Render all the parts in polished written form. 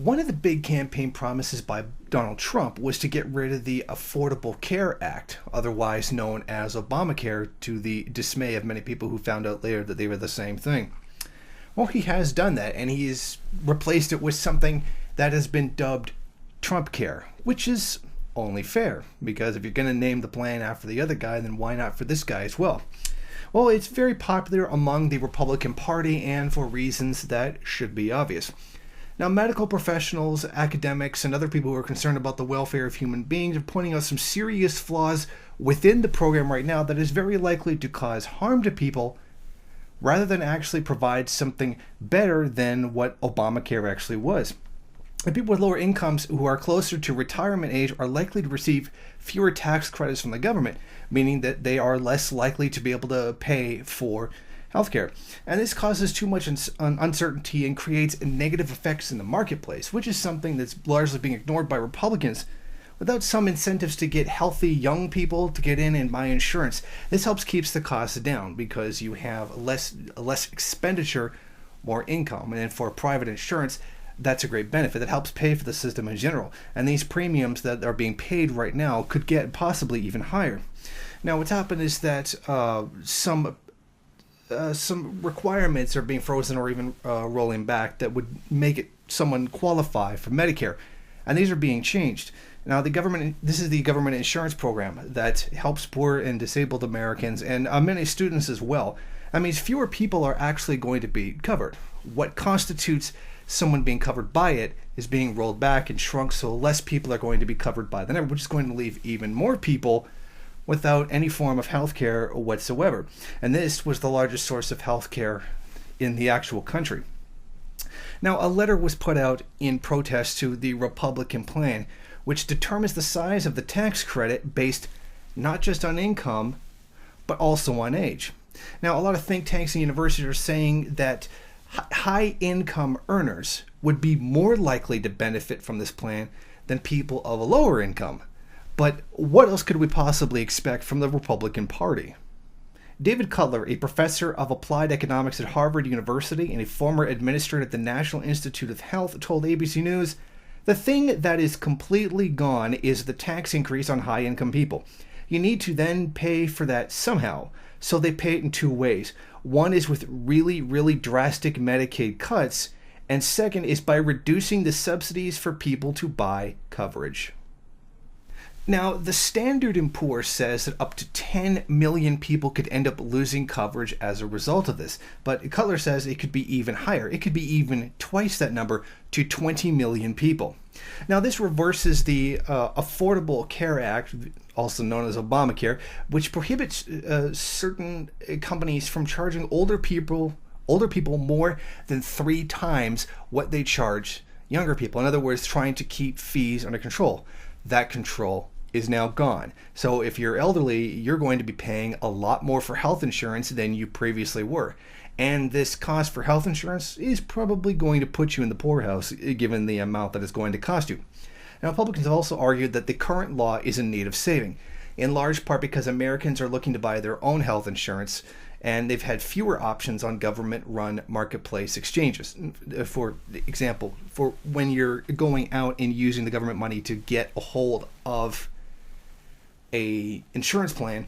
One of the big campaign promises by Donald Trump was to get rid of the Affordable Care Act, otherwise known as Obamacare, to the dismay of many people who found out later that they were the same thing. Well, he has done that, and he's replaced it with something that has been dubbed Trumpcare, which is only fair, because if you're going to name the plan after the other guy, then why not for this guy as well? Well, it's very popular among the Republican Party, and for reasons that should be obvious. Now, medical professionals, academics, and other people who are concerned about the welfare of human beings are pointing out some serious flaws within the program right now that is very likely to cause harm to people rather than actually provide something better than what Obamacare actually was. And people with lower incomes who are closer to retirement age are likely to receive fewer tax credits from the government, meaning that they are less likely to be able to pay for healthcare. And this causes too much uncertainty and creates negative effects in the marketplace, which is something that's largely being ignored by Republicans. Without some incentives to get healthy young people to get in and buy insurance, this helps keeps the costs down because you have less expenditure, more income. And then for private insurance, that's a great benefit. That helps pay for the system in general. And these premiums that are being paid right now could get possibly even higher. Now, what's happened is that some requirements are being frozen or even rolling back that would make someone qualify for Medicare, and these are being changed. Now, this is the government insurance program that helps poor and disabled Americans and many students as well. That means fewer people are actually going to be covered. What constitutes someone being covered by it is being rolled back and shrunk, so less people are going to be covered by the number, which is going to leave even more people without any form of health care whatsoever. And this was the largest source of health care in the actual country. Now, a letter was put out in protest to the Republican plan, which determines the size of the tax credit based not just on income, but also on age. Now, a lot of think tanks and universities are saying that high-income earners would be more likely to benefit from this plan than people of a lower income. But what else could we possibly expect from the Republican Party? David Cutler, a professor of applied economics at Harvard University and a former administrator at the National Institute of Health, told ABC News, "The thing that is completely gone is the tax increase on high-income people. You need to then pay for that somehow. So they pay it in two ways. One is with really, really drastic Medicaid cuts, and second is by reducing the subsidies for people to buy coverage." Now, the Standard & Poor's says that up to 10 million people could end up losing coverage as a result of this. But Cutler says it could be even higher. It could be even twice that number, to 20 million people. Now, this reverses the Affordable Care Act, also known as Obamacare, which prohibits certain companies from charging older people more than 3 times what they charge younger people. In other words, trying to keep fees under control. That control is now gone. So if you're elderly, you're going to be paying a lot more for health insurance than you previously were. And this cost for health insurance is probably going to put you in the poorhouse, given the amount that it's going to cost you. Now, Republicans have also argued that the current law is in need of saving, in large part because Americans are looking to buy their own health insurance, and they've had fewer options on government-run marketplace exchanges. For example, for when you're going out and using the government money to get a hold of a insurance plan,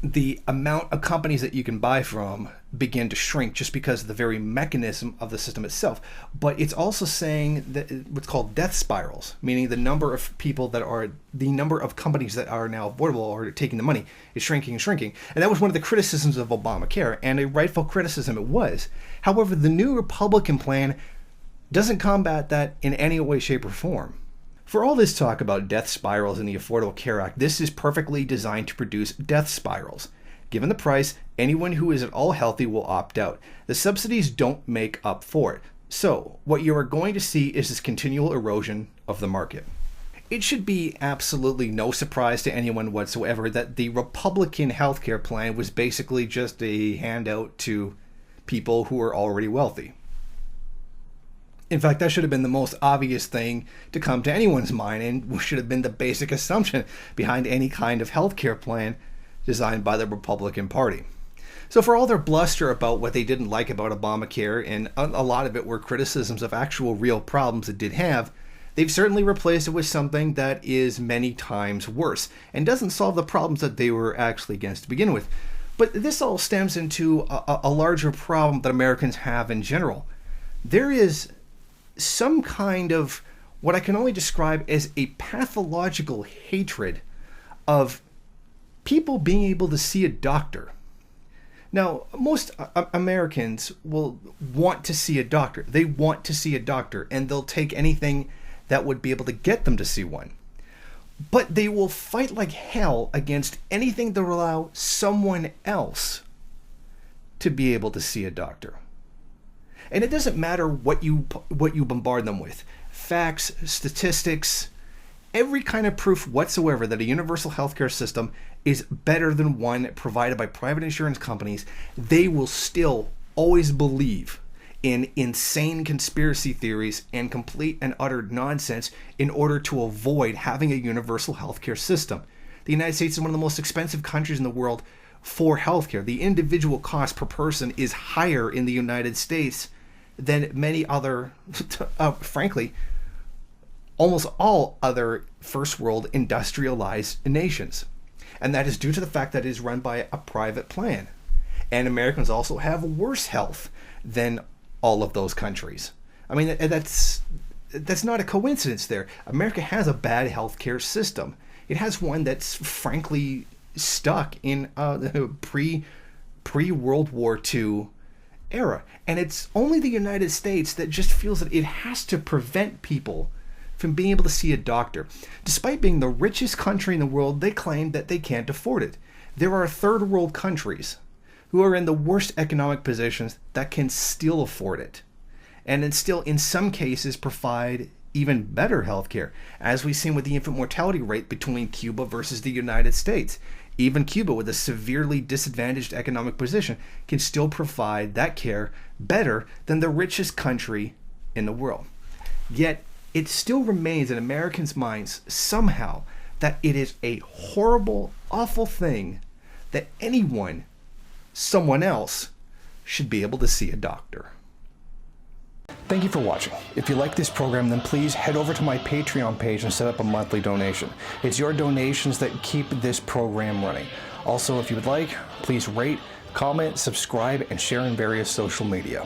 the amount of companies that you can buy from begin to shrink just because of the very mechanism of the system itself. But it's also saying that what's called death spirals, meaning the number of companies that are now affordable or taking the money is shrinking and shrinking. And that was one of the criticisms of Obamacare, and a rightful criticism it was. However, the new Republican plan doesn't combat that in any way, shape, or form. For all this talk about death spirals in the Affordable Care Act, this is perfectly designed to produce death spirals. Given the price, anyone who is at all healthy will opt out. The subsidies don't make up for it. So, what you are going to see is this continual erosion of the market. It should be absolutely no surprise to anyone whatsoever that the Republican healthcare plan was basically just a handout to people who are already wealthy. In fact, that should have been the most obvious thing to come to anyone's mind, and should have been the basic assumption behind any kind of healthcare plan designed by the Republican Party. So for all their bluster about what they didn't like about Obamacare, and a lot of it were criticisms of actual real problems it did have, they've certainly replaced it with something that is many times worse and doesn't solve the problems that they were actually against to begin with. But this all stems into a larger problem that Americans have in general. There is some kind of what I can only describe as a pathological hatred of people being able to see a doctor. Now, most Americans will want to see a doctor. They want to see a doctor, and they'll take anything that would be able to get them to see one. But they will fight like hell against anything that will allow someone else to be able to see a doctor. And it doesn't matter what you bombard them with. Facts, statistics, every kind of proof whatsoever that a universal healthcare system is better than one provided by private insurance companies, they will still always believe in insane conspiracy theories and complete and utter nonsense in order to avoid having a universal healthcare system. The United States is one of the most expensive countries in the world for healthcare. The individual cost per person is higher in the United States than many other, frankly, almost all other first world industrialized nations. And that is due to the fact that it is run by a private plan. And Americans also have worse health than all of those countries. I mean, that's not a coincidence there. America has a bad healthcare system. It has one that's frankly stuck in pre-World War II era. And it's only the United States that just feels that it has to prevent people from being able to see a doctor. Despite being the richest country in the world, they claim that they can't afford it. There are third world countries who are in the worst economic positions that can still afford it, and then still in some cases provide even better healthcare, as we've seen with the infant mortality rate between Cuba versus the United States. Even Cuba, with a severely disadvantaged economic position, can still provide that care better than the richest country in the world. Yet it still remains in Americans' minds somehow that it is a horrible, awful thing that someone else, should be able to see a doctor. Thank you for watching. If you like this program, then please head over to my Patreon page and set up a monthly donation. It's your donations that keep this program running. Also, if you would like, please rate, comment, subscribe, and share in various social media.